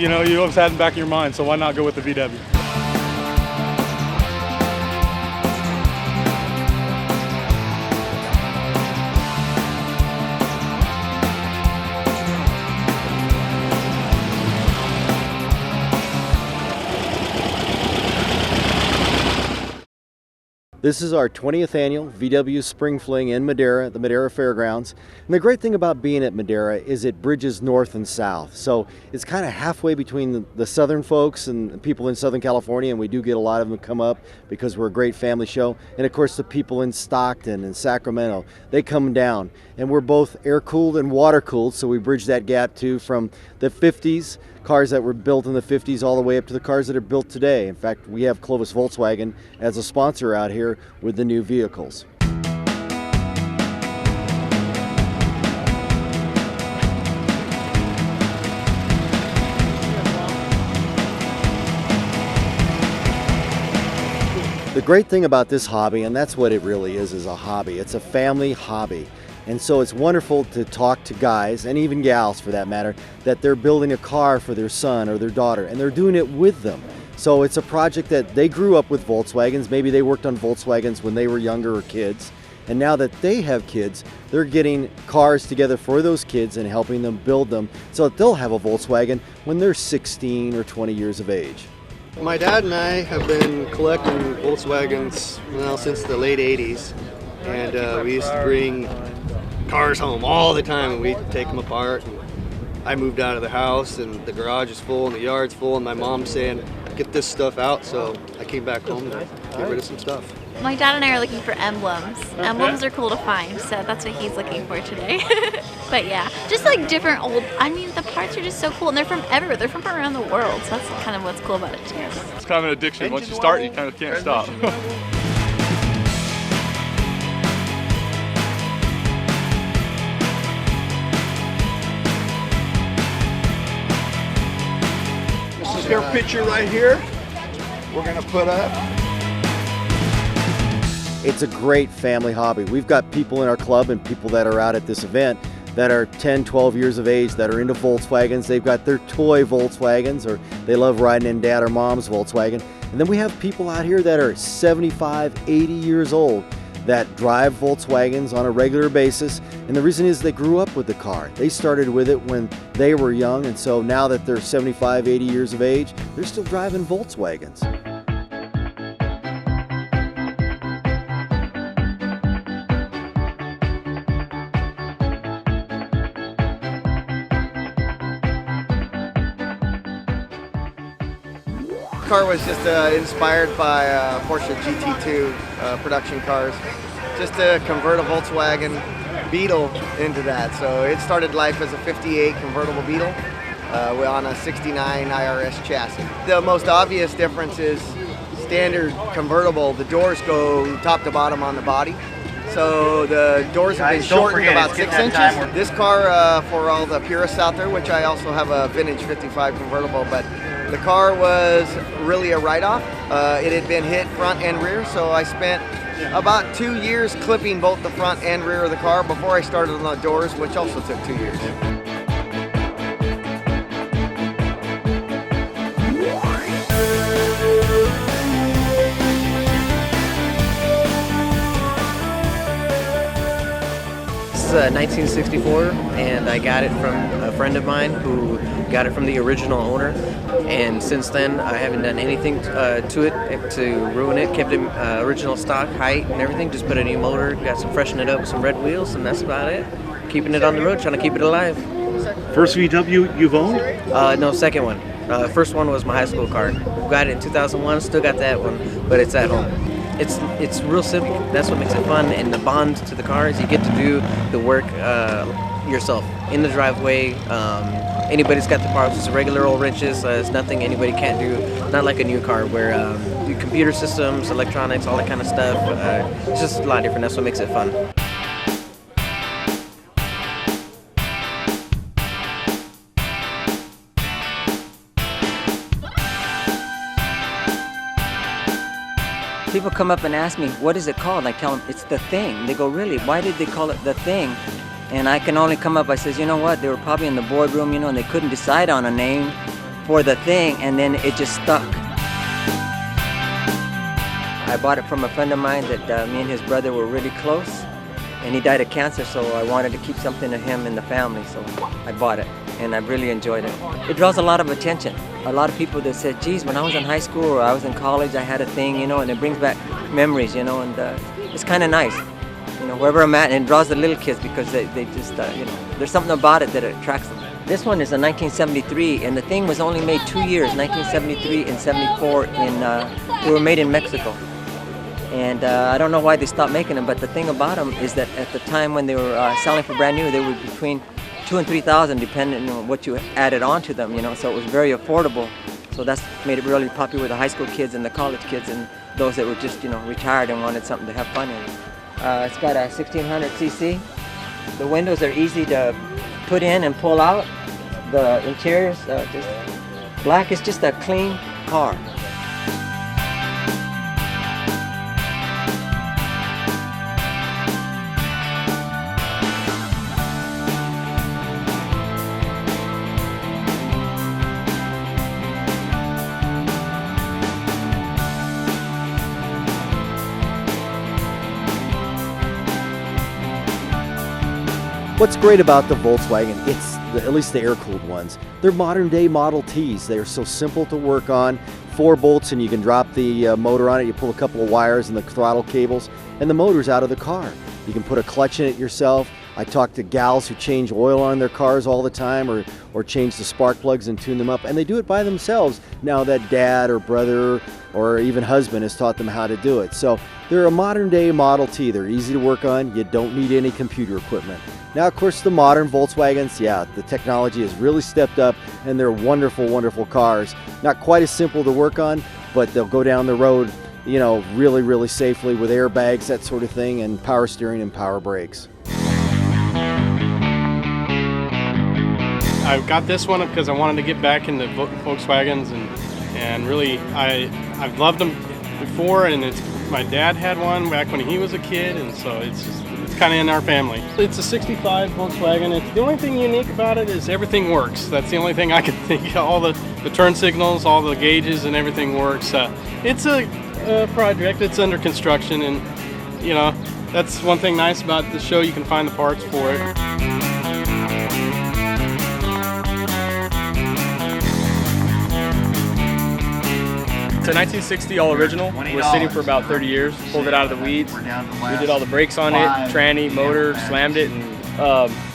you know, you always had in the back of your mind, so why not go with the VW? This is our 20th annual VW Spring Fling in Madera, the Madera Fairgrounds. And the great thing about being at Madera is it bridges north and south. So it's kind of halfway between the southern folks and people in Southern California, and we do get a lot of them come up because we're a great family show. And of course the people in Stockton and Sacramento, they come down. And we're both air-cooled and water-cooled, so we bridge that gap too from the 50s, cars that were built in the 50s all the way up to the cars that are built today. In fact, we have Clovis Volkswagen as a sponsor out here with the new vehicles. The great thing about this hobby, and that's what it really is a hobby. It's a family hobby. And so it's wonderful to talk to guys, and even gals for that matter, that they're building a car for their son or their daughter, and they're doing it with them. So it's a project that they grew up with Volkswagens. Maybe they worked on Volkswagens when they were younger or kids. And now that they have kids, they're getting cars together for those kids and helping them build them so that they'll have a Volkswagen when they're 16 or 20 years of age. My dad and I have been collecting Volkswagens since the late 80s. And we used to bring cars home all the time, and we'd take them apart. And I moved out of the house, and the garage is full, and the yard's full, and my mom's saying, get this stuff out, so I came back home to get rid of some stuff. My dad and I are looking for emblems. Emblems are cool to find, so that's what he's looking for today. But yeah, just like different old, I mean, the parts are just so cool, and they're from everywhere. They're from around the world, so that's kind of what's cool about it too. It's kind of an addiction. Once you start, you kind of can't stop. This is their picture right here. We're going to put up. It's a great family hobby. We've got people in our club and people that are out at this event that are 10, 12 years of age that are into Volkswagens. They've got their toy Volkswagens, or they love riding in dad or mom's Volkswagen. And then we have people out here that are 75, 80 years old that drive Volkswagens on a regular basis. And the reason is they grew up with the car. They started with it when they were young, and so now that they're 75, 80 years of age, they're still driving Volkswagens. The car was just inspired by Porsche GT2 production cars, just to convert a Volkswagen Beetle into that. So it started life as a 58 convertible Beetle on a 69 IRS chassis. The most obvious difference is standard convertible, the doors go top to bottom on the body. So the doors have been shortened about 6 inches. This car, for all the purists out there, which I also have a vintage 55 convertible, but the car was really a write-off. It had been hit front and rear, so I spent about 2 years clipping both the front and rear of the car before I started on the doors, which also took 2 years. This is 1964, and I got it from a friend of mine who got it from the original owner. And since then, I haven't done anything to it to ruin it. Kept it original stock, height, and everything. Just put a new motor, got some freshen it up with some red wheels, and that's about it. Keeping it on the road, trying to keep it alive. First VW you've owned? No, second one. First one was my high school car. Got it in 2001. Still got that one, but it's at home. It's real simple. That's what makes it fun. And the bond to the car is you get to do the work yourself in the driveway. Anybody's got the parts. It's regular old wrenches. It's nothing anybody can't do. Not like a new car where the computer systems, electronics, all that kind of stuff. It's just a lot different. That's what makes it fun. People come up and ask me, what is it called? I tell them, it's The Thing. They go, really? Why did they call it The Thing? And I can only come up, I says, you know what? They were probably in the boardroom, and they couldn't decide on a name. for the thing, and then it just stuck. I bought it from a friend of mine that me and his brother were really close, and he died of cancer, so I wanted to keep something to him in the family, so I bought it, and I really enjoyed it. It draws a lot of attention. A lot of people that said, geez, when I was in high school or I was in college, I had a thing, you know, and it brings back memories, you know, and it's kind of nice. You know, wherever I'm at, and it draws the little kids because they just, you know, there's something about it that attracts them. This one is a 1973, and the thing was only made 2 years, 1973 and 74, they were made in Mexico. And I don't know why they stopped making them, but the thing about them is that at the time when they were selling for brand new, they were between $2,000 and $3,000 depending on what you added on to them, you know, so it was very affordable. So that's made it really popular with the high school kids and the college kids and those that were just, you know, retired and wanted something to have fun in. It's got a 1600cc. The windows are easy to put in and pull out. The interior's just black. It's just a clean car. What's great about the Volkswagen, at least the air-cooled ones, they're modern-day Model Ts. They are so simple to work on. 4 bolts and you can drop the motor on it. You pull a couple of wires and the throttle cables, and the motor's out of the car. You can put a clutch in it yourself. I talk to gals who change oil on their cars all the time or change the spark plugs and tune them up, and they do it by themselves now that dad or brother or even husband has taught them how to do it. So they're a modern-day Model T. They're easy to work on. You don't need any computer equipment. Now, of course, the modern Volkswagens, yeah, the technology has really stepped up, and they're wonderful, wonderful cars. Not quite as simple to work on, but they'll go down the road, you know, really, really safely with airbags, that sort of thing, and power steering and power brakes. I got this one because I wanted to get back into Volkswagens, and really I've loved them before, and my dad had one back when he was a kid, and so it's kind of in our family. It's a 65 Volkswagen. The only thing unique about it is everything works. That's the only thing I can think of. All the turn signals, all the gauges, and everything works. It's a project. It's under construction, and you know, that's one thing nice about the show. You can find the parts for it. It's a 1960 all original. It was sitting for about 30 years. Pulled it out of the weeds. We did all the brakes on it, tranny, motor, slammed it, and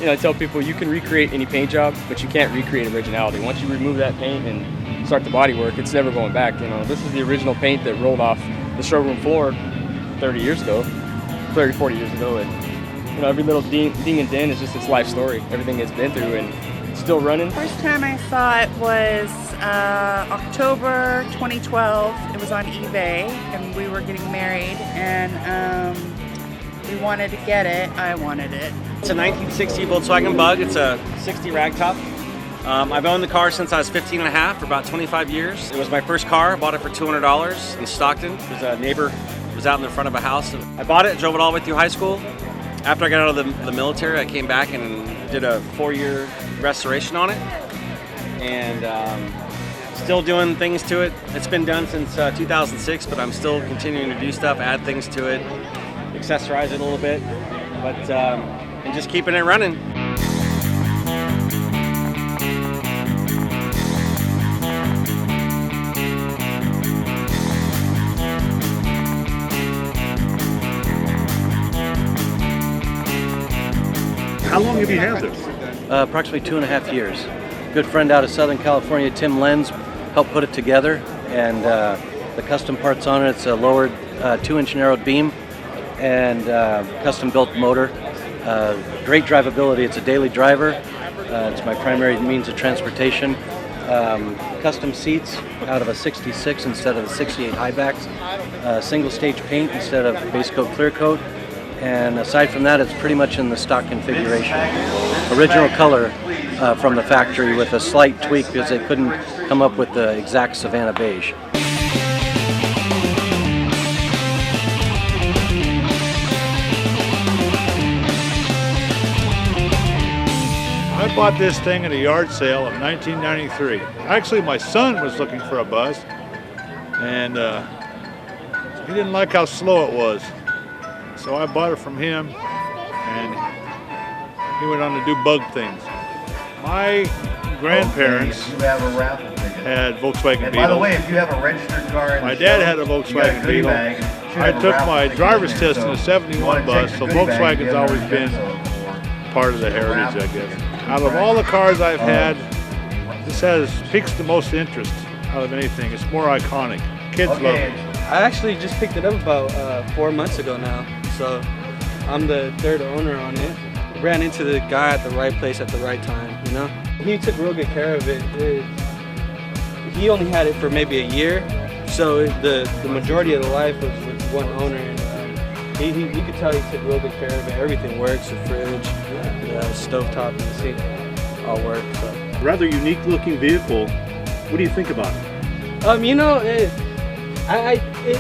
you know, I tell people you can recreate any paint job, but you can't recreate originality. Once you remove that paint and start the body work, it's never going back. You know, this is the original paint that rolled off the showroom floor 30 years ago, 30, 40 years ago, and you know, every little ding and dent is just its life story, everything it's been through, and it's still running. First time I saw it was October 2012. It was on eBay, and we were getting married, and we wanted to get it. I wanted it. It's a 1960 Volkswagen Bug. It's a 60 ragtop. I've owned the car since I was 15 and a half, for about 25 years. It was my first car. I bought it for $200 in Stockton. There's a neighbor who was out in the front of a house. I bought it, drove it all the way through high school. After I got out of the military, I came back and did a 4-year restoration on it. And still doing things to it. It's been done since 2006, but I'm still continuing to do stuff, add things to it, accessorize it a little bit, but and just keeping it running. How long have you had this? Approximately 2.5 years. Good friend out of Southern California, Tim Lenz, helped put it together, and the custom parts on it, it's a lowered 2-inch narrowed beam and custom built motor. Great drivability. It's a daily driver. It's my primary means of transportation. Custom seats out of a 66 instead of the 68 high backs. Single stage paint instead of base coat clear coat. And aside from that, it's pretty much in the stock configuration. Original color from the factory with a slight tweak because they couldn't come up with the exact Savannah beige. I bought this thing at a yard sale of 1993. Actually, my son was looking for a bus, and he didn't like how slow it was. So I bought it from him, and he went on to do bug things. My grandparents had Volkswagen Beetles. By the way, if you have a registered car, my dad had a Volkswagen Beetle. I took my driver's test in a 71 bus, so Volkswagen's always been part of the heritage, I guess. Out of all the cars I've had, this piques the most interest out of anything. It's more iconic. Kids love it. I actually just picked it up about 4 months ago now, so I'm the third owner on it. Ran into the guy at the right place at the right time, you know? He took real good care of it. He only had it for maybe a year, so the majority of the life was with one owner. And you could tell he took real good care of it. Everything works, the fridge, the stovetop, and the sink all work. So. Rather unique looking vehicle. What do you think about it? You know, it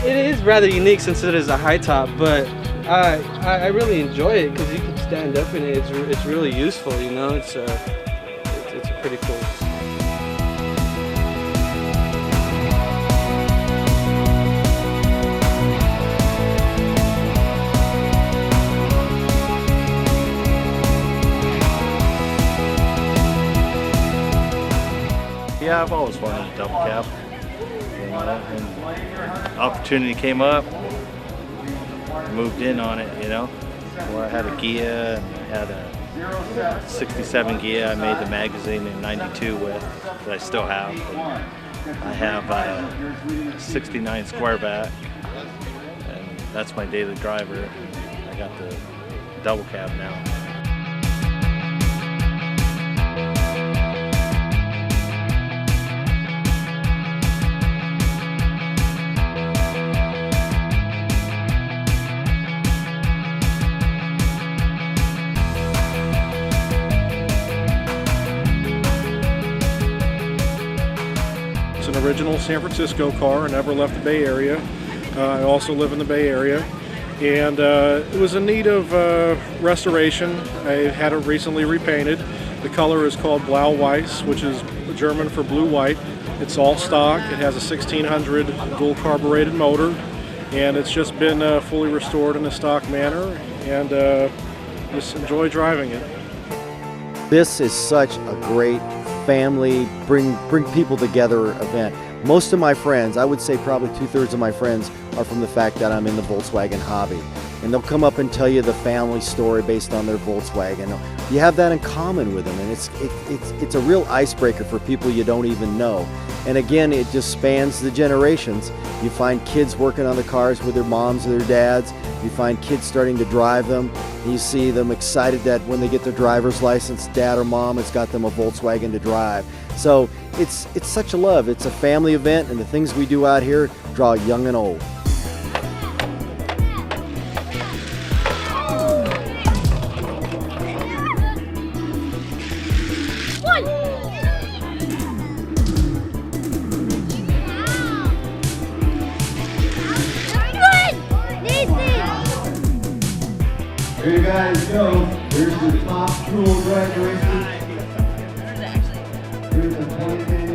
is rather unique since it is a high top, but I really enjoy it because you can stand up in it. It's really useful, you know. It's pretty cool. Yeah, I've always wanted a double cab. You know, and opportunity came up. Moved in on it, you know. Where I had a Gia and I had a 67 Gia I made the magazine in '92 with, that I still have. And I have a 69 Squareback, and that's my daily driver. I got the double cab now. An original San Francisco car. I never left the Bay Area. I also live in the Bay Area, and it was in need of restoration. I had it recently repainted. The color is called Blau-Weiß, which is German for blue-white. It's all stock. It has a 1600 dual carbureted motor, and it's just been fully restored in a stock manner, and just enjoy driving it. This is such a great family, bring people together event. Most of my friends, I would say probably 2/3 of my friends, are from the fact that I'm in the Volkswagen hobby. And they'll come up and tell you the family story based on their Volkswagen. You have that in common with them, and it's a real icebreaker for people you don't even know. And again, it just spans the generations. You find kids working on the cars with their moms or their dads. You find kids starting to drive them. You see them excited that when they get their driver's license, dad or mom has got them a Volkswagen to drive. So it's such a love. It's a family event, and the things we do out here draw young and old. Here you guys go. Here's the top tool drag racer. Here's the 20